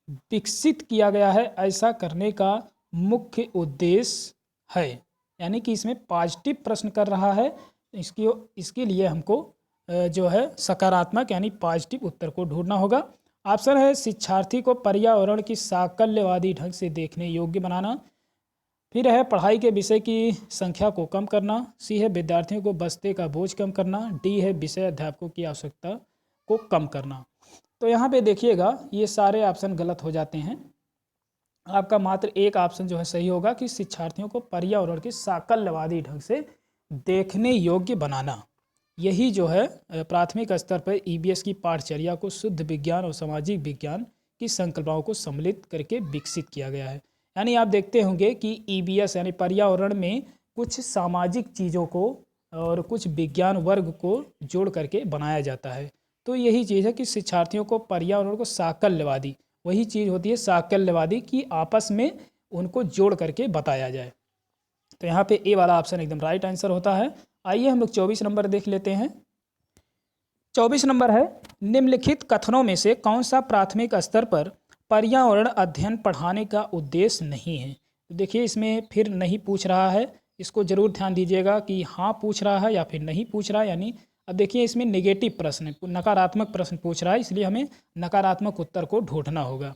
विकसित किया गया है। ऐसा करने का मुख्य उद्देश्य है, यानी कि इसमें पॉजिटिव प्रश्न कर रहा है, इसके लिए हमको जो है सकारात्मक यानी पॉजिटिव उत्तर को ढूंढना होगा। ऑप्शन है शिक्षार्थी को पर्यावरण की साकल्यवादी ढंग से देखने योग्य बनाना। फिर है पढ़ाई के विषय की संख्या को कम करना। सी है विद्यार्थियों को बस्ते का बोझ कम करना। डी है विषय अध्यापकों की आवश्यकता को कम करना। तो यहाँ पे देखिएगा ये सारे ऑप्शन गलत हो जाते हैं। आपका मात्र एक ऑप्शन जो है सही होगा कि शिक्षार्थियों को पर्यावरण के साकल्यवादी ढंग से देखने योग्य बनाना, यही जो है प्राथमिक स्तर पर ईबीएस की पाठचर्या को शुद्ध विज्ञान और सामाजिक विज्ञान की संकल्पनाओं को सम्मिलित करके विकसित किया गया है। यानी आप देखते होंगे कि ईबीएस यानी पर्यावरण में कुछ सामाजिक चीज़ों को और कुछ विज्ञान वर्ग को जोड़ करके बनाया जाता है। तो यही चीज़ है कि शिक्षार्थियों को पर्यावरण को साकल्यवादी, वही चीज़ होती है साकल्यवादी की आपस में उनको जोड़ करके बताया जाए। तो यहाँ पे ए वाला ऑप्शन एकदम राइट आंसर होता है। आइए हम लोग 24 नंबर देख लेते हैं। 24 नंबर है निम्नलिखित कथनों में से कौन सा प्राथमिक स्तर पर पर्यावरण अध्ययन पढ़ाने का उद्देश्य नहीं है। तो देखिए इसमें फिर नहीं पूछ रहा है, इसको जरूर ध्यान दीजिएगा कि हाँ पूछ रहा है या फिर नहीं पूछ रहा है। यानी अब देखिए इसमें नेगेटिव प्रश्न, नकारात्मक प्रश्न पूछ रहा है, इसलिए हमें नकारात्मक उत्तर को ढूंढना होगा।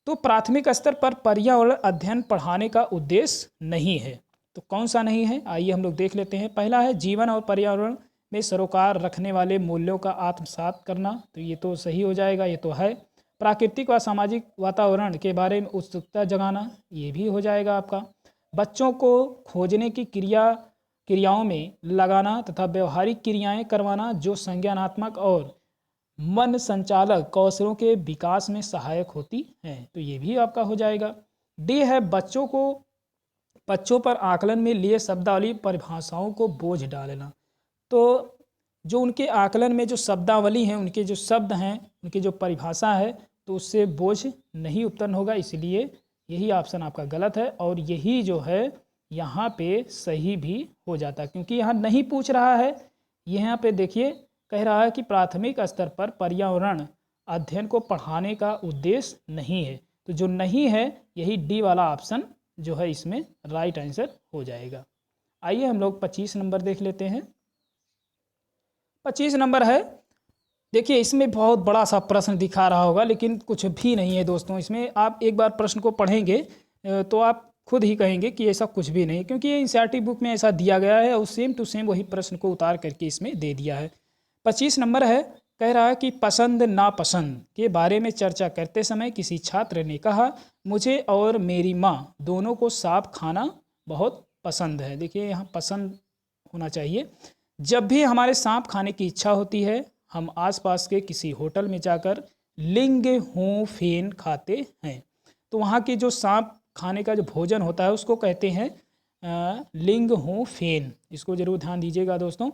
तो प्राथमिक स्तर पर पर्यावरण अध्ययन पढ़ाने का उद्देश्य नहीं है, तो कौन सा नहीं है आइए हम लोग देख लेते हैं। पहला है जीवन और पर्यावरण में सरोकार रखने वाले मूल्यों का आत्मसात करना, तो ये तो सही हो जाएगा, ये तो है। प्राकृतिक व सामाजिक वातावरण के बारे में उत्सुकता जगाना, ये भी हो जाएगा आपका। बच्चों को खोजने की क्रियाओं में लगाना तथा व्यवहारिक क्रियाएं करवाना जो संज्ञानात्मक और मन संचालक कौशलों के विकास में सहायक होती हैं, तो ये भी आपका हो जाएगा। डी है बच्चों को बच्चों पर आकलन में लिए शब्दावली परिभाषाओं को बोझ डालना। तो जो उनके आकलन में जो शब्दावली हैं, उनके जो शब्द हैं, उनकी जो परिभाषा है, तो उससे बोझ नहीं उत्पन्न होगा, इसलिए यही ऑप्शन आपका गलत है। और यही जो है यहाँ पे सही भी हो जाता है, क्योंकि यहाँ नहीं पूछ रहा है। यहाँ पे देखिए कह रहा है कि प्राथमिक स्तर पर पर्यावरण अध्ययन को पढ़ाने का उद्देश्य नहीं है। तो जो नहीं है, यही डी वाला ऑप्शन जो है इसमें राइट आंसर हो जाएगा। आइए हम लोग 25 नंबर देख लेते हैं। 25 नंबर है, देखिए इसमें बहुत बड़ा सा प्रश्न दिखा रहा होगा, लेकिन कुछ भी नहीं है दोस्तों। इसमें आप एक बार प्रश्न को पढ़ेंगे तो आप खुद ही कहेंगे कि ऐसा कुछ भी नहीं, क्योंकि ये एनसीईआरटी बुक में ऐसा दिया गया है और सेम टू सेम वही प्रश्न को उतार करके इसमें दे दिया है। 25 नंबर है, कह रहा है कि पसंद नापसंद के बारे में चर्चा करते समय किसी छात्र ने कहा, मुझे और मेरी माँ दोनों को सांप खाना बहुत पसंद है। देखिए यहाँ पसंद होना चाहिए। जब भी हमारे सांप खाने की इच्छा होती है, हम आसपास के किसी होटल में जाकर लिंग हूँ फेन खाते हैं। तो वहाँ की जो सांप खाने का जो भोजन होता है उसको कहते हैं लिंग हूँ फेन। इसको जरूर ध्यान दीजिएगा दोस्तों।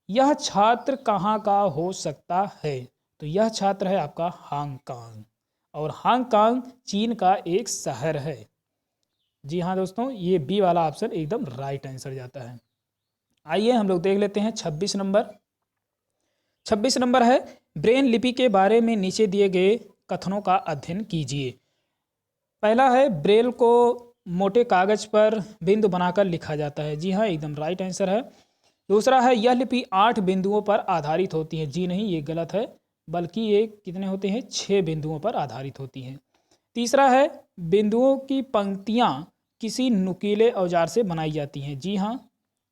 यह छात्र कहाँ का हो सकता है? तो यह छात्र है आपका हांगकांग, और हांगकांग चीन का एक शहर है। जी हाँ दोस्तों, ये बी वाला ऑप्शन एकदम राइट आंसर जाता है। आइए हम लोग देख लेते हैं 26 नंबर। 26 नंबर है, ब्रेन लिपि के बारे में नीचे दिए गए कथनों का अध्ययन कीजिए। पहला है, ब्रेल को मोटे कागज पर बिंदु बनाकर लिखा जाता है। जी हाँ, एकदम राइट आंसर है। दूसरा है, यह लिपि 8 बिंदुओं पर आधारित होती है। जी नहीं, ये गलत है, बल्कि ये कितने होते हैं? 6 बिंदुओं पर आधारित होती हैं। तीसरा है, बिंदुओं की पंक्तियाँ किसी नुकीले औजार से बनाई जाती हैं। जी हाँ,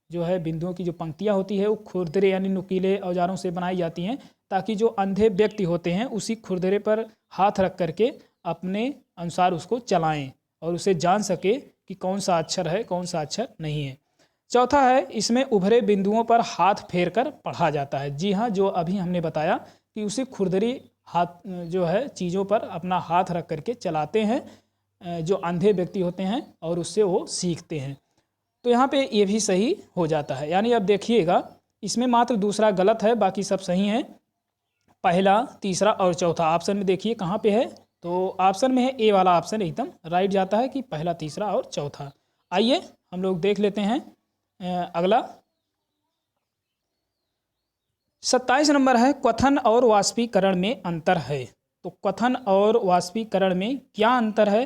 जो है बिंदुओं की जो पंक्तियाँ होती है वो खुरदरे यानी नुकीले औजारों से बनाई जाती हैं, ताकि जो अंधे व्यक्ति होते हैं उसी खुरदरे पर हाथ रख करके अपने अनुसार उसको चलाएं और उसे जान सके कि कौन सा अक्षर है, कौन सा अक्षर नहीं है। चौथा है, इसमें उभरे बिंदुओं पर हाथ फेर कर पढ़ा जाता है। जी हाँ, जो अभी हमने बताया कि उसी खुरदरी हाथ जो है चीज़ों पर अपना हाथ रख करके चलाते हैं जो अंधे व्यक्ति होते हैं, और उससे वो सीखते हैं। तो यहाँ पे ये भी सही हो जाता है। यानी अब देखिएगा, इसमें मात्र दूसरा गलत है, बाकी सब सही हैं। पहला, तीसरा और चौथा ऑप्शन में देखिए कहाँ पे है, तो ऑप्शन में है ए वाला ऑप्शन एकदम राइट जाता है कि पहला, तीसरा और चौथा। आइए हम लोग देख लेते हैं अगला। 27 नंबर है, क्वथन और वाष्पीकरण में अंतर है। तो क्वथन और वाष्पीकरण में क्या अंतर है?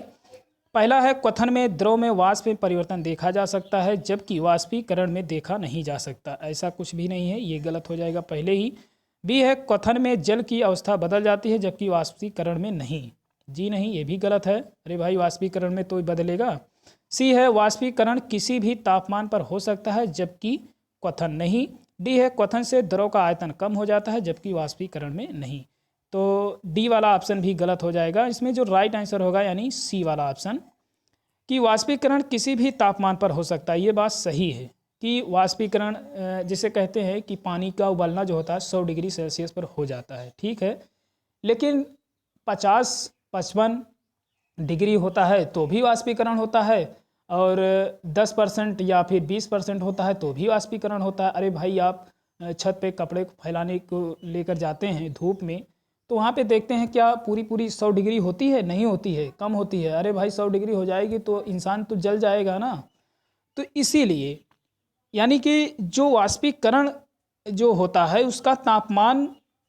पहला है, क्वथन में द्रव में वाष्प में परिवर्तन देखा जा सकता है, जबकि वाष्पीकरण में देखा नहीं जा सकता। ऐसा कुछ भी नहीं है, ये गलत हो जाएगा पहले ही। बी है, क्वथन में जल की अवस्था बदल जाती है, जबकि वाष्पीकरण में नहीं। जी नहीं, ये भी गलत है। अरे भाई, वाष्पीकरण में तो बदलेगा। सी है, वाष्पीकरण किसी भी तापमान पर हो सकता है, जबकि क्वथन नहीं। डी है, क्वथन से द्रव का आयतन कम हो जाता है, जबकि वाष्पीकरण में नहीं। तो डी वाला ऑप्शन भी गलत हो जाएगा। इसमें जो राइट आंसर होगा यानी सी वाला ऑप्शन, कि वाष्पीकरण किसी भी तापमान पर हो सकता है। ये बात सही है कि वाष्पीकरण जिसे कहते हैं कि पानी का उबलना जो होता है 100 डिग्री सेल्सियस पर हो जाता है, ठीक है। लेकिन 50-55 डिग्री होता है तो भी वाष्पीकरण होता है, और 10% या फिर 20% होता है तो भी वाष्पीकरण होता है। अरे भाई, आप छत पे कपड़े को फैलाने को लेकर जाते हैं धूप में, तो वहाँ पे देखते हैं क्या पूरी पूरी 100 डिग्री होती है? नहीं होती है, कम होती है। अरे भाई, 100 डिग्री हो जाएगी तो इंसान तो जल जाएगा ना। तो इसीलिए यानी कि जो वाष्पीकरण जो होता है उसका तापमान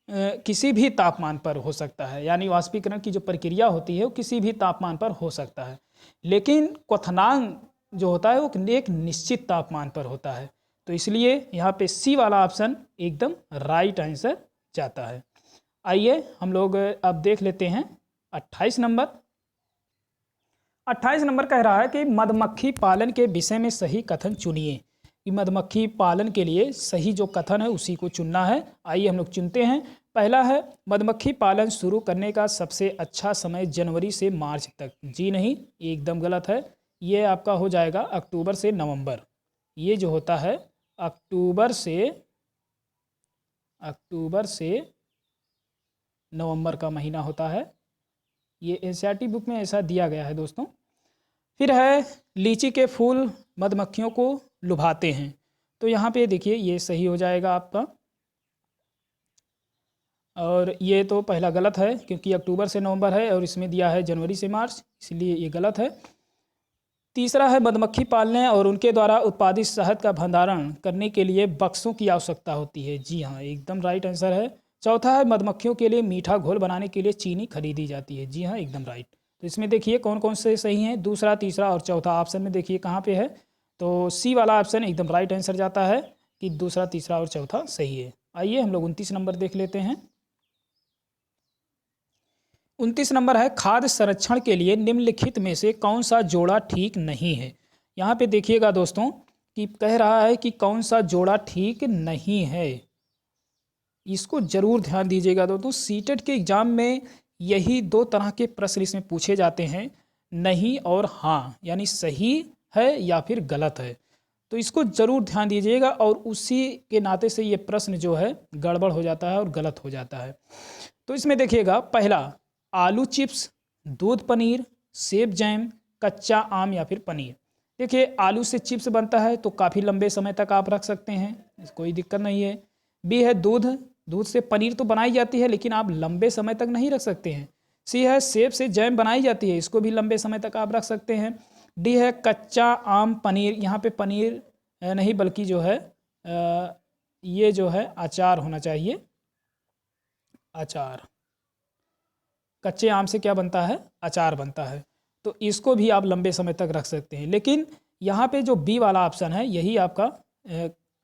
किसी भी तापमान पर हो सकता है, यानी वाष्पीकरण की जो प्रक्रिया होती है वो किसी भी तापमान पर हो सकता है, लेकिन क्वथनांक जो होता है वो एक निश्चित तापमान पर होता है। तो इसलिए यहाँ पे सी वाला ऑप्शन एकदम राइट आंसर जाता है। आइए हम लोग अब देख लेते हैं 28 नंबर। 28 नंबर कह रहा है कि मधुमक्खी पालन के विषय में सही कथन चुनिए। कि मधुमक्खी पालन के लिए सही जो कथन है उसी को चुनना है। आइए हम लोग चुनते हैं। पहला है, मधुमक्खी पालन शुरू करने का सबसे अच्छा समय जनवरी से मार्च तक। जी नहीं, एकदम गलत है। ये आपका हो जाएगा अक्टूबर से नवंबर। ये जो होता है अक्टूबर से नवंबर का महीना होता है। ये एनसीईआरटी बुक में ऐसा दिया गया है दोस्तों। फिर है लीची के फूल मधुमक्खियों को लुभाते हैं। तो यहाँ पे देखिए ये सही हो जाएगा आपका, और ये तो पहला गलत है क्योंकि अक्टूबर से नवंबर है और इसमें दिया है जनवरी से मार्च, इसलिए ये गलत है। तीसरा है मधुमक्खी पालने और उनके द्वारा उत्पादित शहद का भंडारण करने के लिए बक्सों की आवश्यकता होती है। जी हाँ, एकदम राइट आंसर है। चौथा है मधुमक्खियों के लिए मीठा घोल बनाने के लिए चीनी खरीदी जाती है। जी हाँ, एकदम राइट। तो इसमें देखिए कौन कौन से सही हैं, दूसरा, तीसरा और चौथा ऑप्शन में देखिए कहाँ पे है। तो सी वाला ऑप्शन एकदम राइट आंसर जाता है कि दूसरा, तीसरा और चौथा सही है। आइए हम लोग 29 नंबर देख लेते हैं। 29 नंबर है खाद्य संरक्षण के लिए निम्नलिखित में से कौन सा जोड़ा ठीक नहीं है। यहाँ पे देखिएगा दोस्तों कि कह रहा है कि कौन सा जोड़ा ठीक नहीं है, इसको जरूर ध्यान दीजिएगा दोस्तों। सीटेट के एग्जाम में यही दो तरह के प्रश्न इसमें पूछे जाते हैं, नहीं और हाँ, यानी सही है या फिर गलत है। तो इसको जरूर ध्यान दीजिएगा और उसी के नाते से ये प्रश्न जो है गड़बड़ हो जाता है और गलत हो जाता है। तो इसमें देखिएगा पहला आलू चिप्स, दूध पनीर, सेब जैम, कच्चा आम या फिर पनीर। देखिए आलू से चिप्स बनता है तो काफ़ी लंबे समय तक आप रख सकते हैं, कोई दिक्कत नहीं है। बी है दूध, दूध से पनीर तो बनाई जाती है लेकिन आप लंबे समय तक नहीं रख सकते हैं। सी है सेब से जैम बनाई जाती है, इसको भी लंबे समय तक आप रख सकते हैं। डी है कच्चा आम पनीर, यहाँ पे पनीर नहीं बल्कि जो है ये जो है अचार होना चाहिए, अचार। कच्चे आम से क्या बनता है, अचार बनता है। तो इसको भी आप लंबे समय तक रख सकते हैं, लेकिन यहाँ पे जो बी वाला ऑप्शन है यही आपका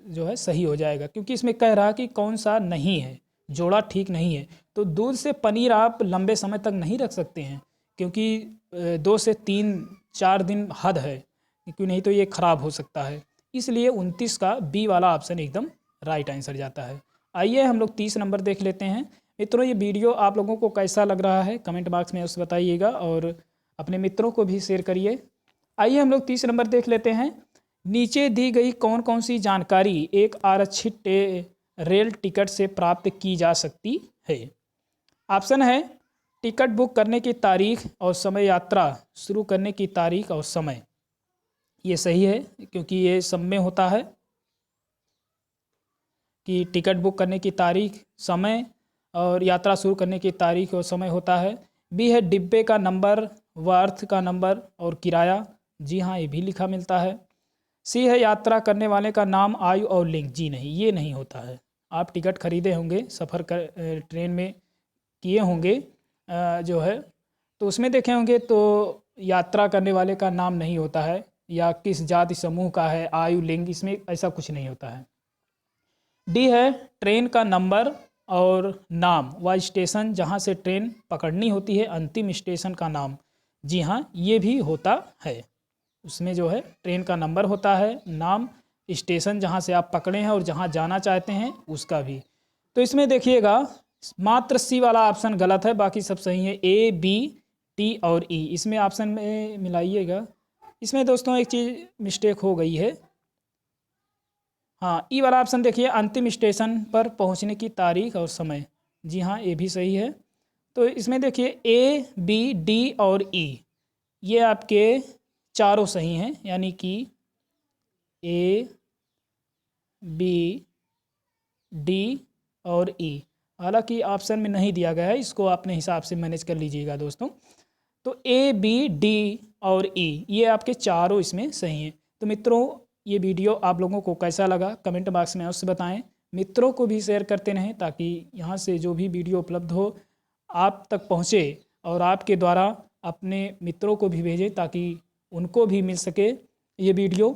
जो है सही हो जाएगा, क्योंकि इसमें कह रहा है कि कौन सा नहीं है, जोड़ा ठीक नहीं है। तो दूध से पनीर आप लंबे समय तक नहीं रख सकते हैं, क्योंकि 2 से 3-4 दिन हद है, क्योंकि नहीं तो ये ख़राब हो सकता है। इसलिए 29 का बी वाला ऑप्शन एकदम राइट आंसर जाता है। आइए हम लोग 30 नंबर देख लेते हैं। मित्रों ये वीडियो आप लोगों को कैसा लग रहा है कमेंट बॉक्स में उसे बताइएगा और अपने मित्रों को भी शेयर करिए। आइए हम लोग 30 नंबर देख लेते हैं। नीचे दी गई कौन कौन सी जानकारी एक आरक्षित रेल टिकट से प्राप्त की जा सकती है। ऑप्शन है टिकट बुक करने की तारीख और समय, यात्रा शुरू करने की तारीख और समय। ये सही है क्योंकि ये सब में होता है कि टिकट बुक करने की तारीख, समय और यात्रा शुरू करने की तारीख और समय होता है। बी है डिब्बे का नंबर, वर्थ का नंबर और किराया। जी हाँ, ये भी लिखा मिलता है। सी है यात्रा करने वाले का नाम, आयु और लिंग। जी नहीं, ये नहीं होता है। आप टिकट खरीदे होंगे, सफ़र कर ट्रेन में किए होंगे जो है, तो उसमें देखे होंगे तो यात्रा करने वाले का नाम नहीं होता है, या किस जाति समूह का है, आयु, लिंग, इसमें ऐसा कुछ नहीं होता है। डी है ट्रेन का नंबर और नाम व स्टेशन जहाँ से ट्रेन पकड़नी होती है, अंतिम स्टेशन का नाम। जी हाँ, ये भी होता है। उसमें जो है ट्रेन का नंबर होता है, नाम, स्टेशन जहाँ से आप पकड़े हैं और जहाँ जाना चाहते हैं उसका भी। तो इसमें देखिएगा मात्र सी वाला ऑप्शन गलत है, बाकी सब सही है। ए, बी, टी और ई, इसमें ऑप्शन में मिलाइएगा। इसमें दोस्तों एक चीज़ मिस्टेक हो गई है। हाँ, ई वाला ऑप्शन देखिए अंतिम स्टेशन पर पहुंचने की तारीख और समय। जी हाँ, ये भी सही है। तो इसमें देखिए ए, बी, डी और ई, ये आपके चारों सही हैं, यानी कि ए, बी, डी और ई। हालांकि ऑप्शन में नहीं दिया गया है, इसको अपने हिसाब से मैनेज कर लीजिएगा दोस्तों। तो ए, बी, डी और ई, ये आपके चारों इसमें सही हैं। तो मित्रों ये वीडियो आप लोगों को कैसा लगा कमेंट बॉक्स में अवश्य बताएं। मित्रों को भी शेयर करते रहें ताकि यहाँ से जो भी वीडियो उपलब्ध हो आप तक पहुँचे, और आपके द्वारा अपने मित्रों को भी भेजें ताकि उनको भी मिल सके ये वीडियो।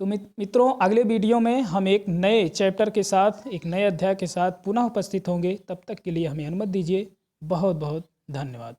तो मित्रों अगले वीडियो में हम एक नए चैप्टर के साथ, एक नए अध्याय के साथ पुनः उपस्थित होंगे। तब तक के लिए हमें अनुमति दीजिए। बहुत बहुत धन्यवाद।